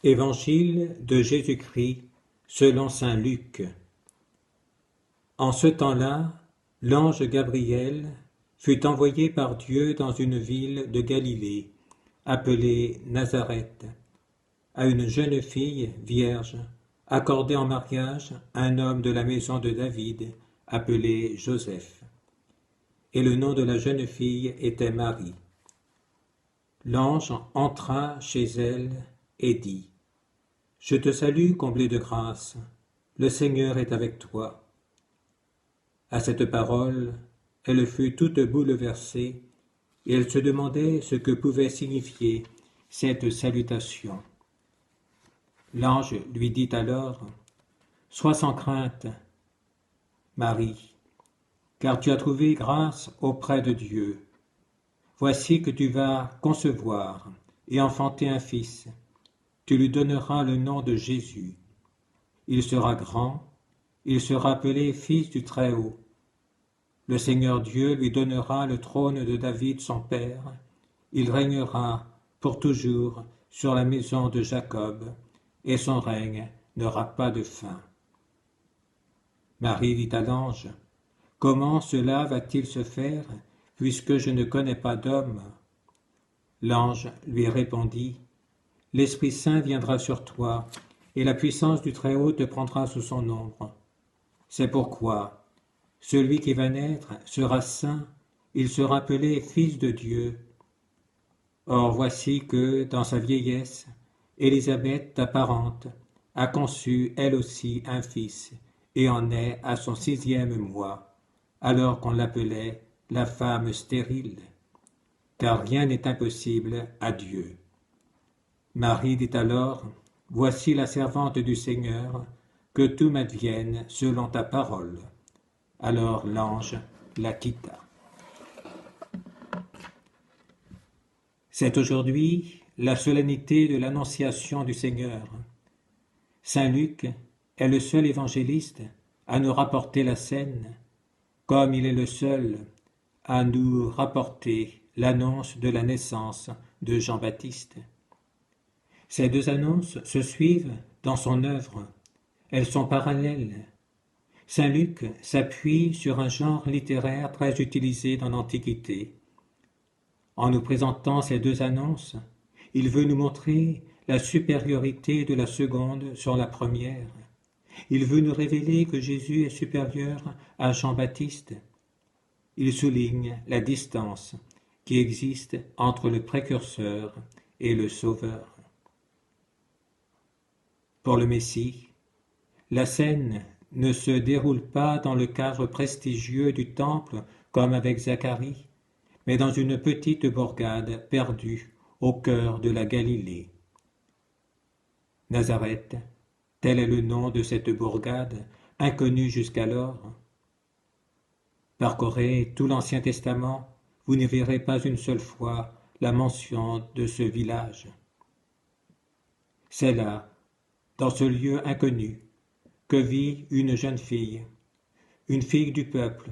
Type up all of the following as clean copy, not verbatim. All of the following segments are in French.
Évangile de Jésus-Christ selon saint Luc. En ce temps-là, l'ange Gabriel fut envoyé par Dieu dans une ville de Galilée, appelée Nazareth, à une jeune fille vierge, accordée en mariage à un homme de la maison de David, appelé Joseph. Et le nom de la jeune fille était Marie. L'ange entra chez elle et dit : « Je te salue, comblée de grâce, le Seigneur est avec toi. » À cette parole, elle fut toute bouleversée, et elle se demandait ce que pouvait signifier cette salutation. L'ange lui dit alors : « Sois sans crainte, Marie, car tu as trouvé grâce auprès de Dieu. Voici que tu vas concevoir et enfanter un fils. Tu lui donneras le nom de Jésus. Il sera grand, il sera appelé Fils du Très-Haut. Le Seigneur Dieu lui donnera le trône de David son père. Il régnera pour toujours sur la maison de Jacob, et son règne n'aura pas de fin. » Marie dit à l'ange : « Comment cela va-t-il se faire, puisque je ne connais pas d'homme ?» L'ange lui répondit : « L'Esprit Saint viendra sur toi, et la puissance du Très-Haut te prendra sous son ombre. C'est pourquoi celui qui va naître sera saint, il sera appelé Fils de Dieu. Or voici que, dans sa vieillesse, Élisabeth, ta parente, a conçu elle aussi un fils, et en est à son 6e mois, alors qu'on l'appelait la femme stérile, car rien n'est impossible à Dieu. » Marie dit alors : « Voici la servante du Seigneur, que tout m'advienne selon ta parole. » Alors l'ange la quitta. C'est aujourd'hui la solennité de l'Annonciation du Seigneur. Saint Luc est le seul évangéliste à nous rapporter la scène, comme il est le seul à nous rapporter l'annonce de la naissance de Jean-Baptiste. Ces deux annonces se suivent dans son œuvre. Elles sont parallèles. Saint Luc s'appuie sur un genre littéraire très utilisé dans l'Antiquité. En nous présentant ces deux annonces, il veut nous montrer la supériorité de la seconde sur la première. Il veut nous révéler que Jésus est supérieur à Jean-Baptiste. Il souligne la distance qui existe entre le précurseur et le sauveur. Pour le Messie, la scène ne se déroule pas dans le cadre prestigieux du temple comme avec Zacharie, mais dans une petite bourgade perdue au cœur de la Galilée. Nazareth, tel est le nom de cette bourgade, inconnue jusqu'alors. Parcourez tout l'Ancien Testament, vous n'y verrez pas une seule fois la mention de ce village. C'est là, dans ce lieu inconnu, que vit une jeune fille du peuple,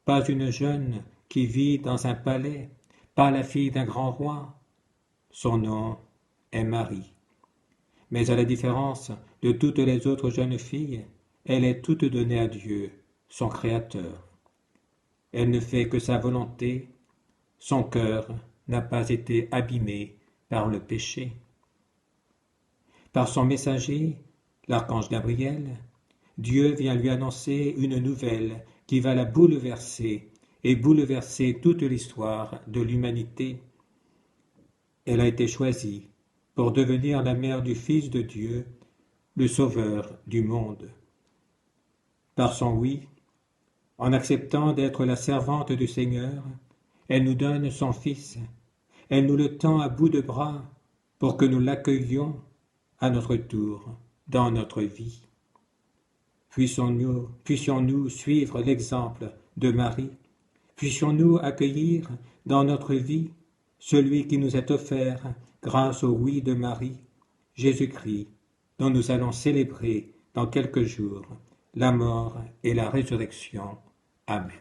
pas une jeune qui vit dans un palais, pas la fille d'un grand roi. Son nom est Marie. Mais à la différence de toutes les autres jeunes filles, elle est toute donnée à Dieu, son Créateur. Elle ne fait que sa volonté, son cœur n'a pas été abîmé par le péché. Par son messager, l'archange Gabriel, Dieu vient lui annoncer une nouvelle qui va la bouleverser et bouleverser toute l'histoire de l'humanité. Elle a été choisie pour devenir la mère du Fils de Dieu, le Sauveur du monde. Par son oui, en acceptant d'être la servante du Seigneur, elle nous donne son Fils, elle nous le tend à bout de bras pour que nous l'accueillions à notre tour dans notre vie. Puissions-nous suivre l'exemple de Marie, puissions-nous accueillir dans notre vie celui qui nous est offert grâce au oui de Marie, Jésus-Christ, dont nous allons célébrer dans quelques jours la mort et la résurrection. Amen.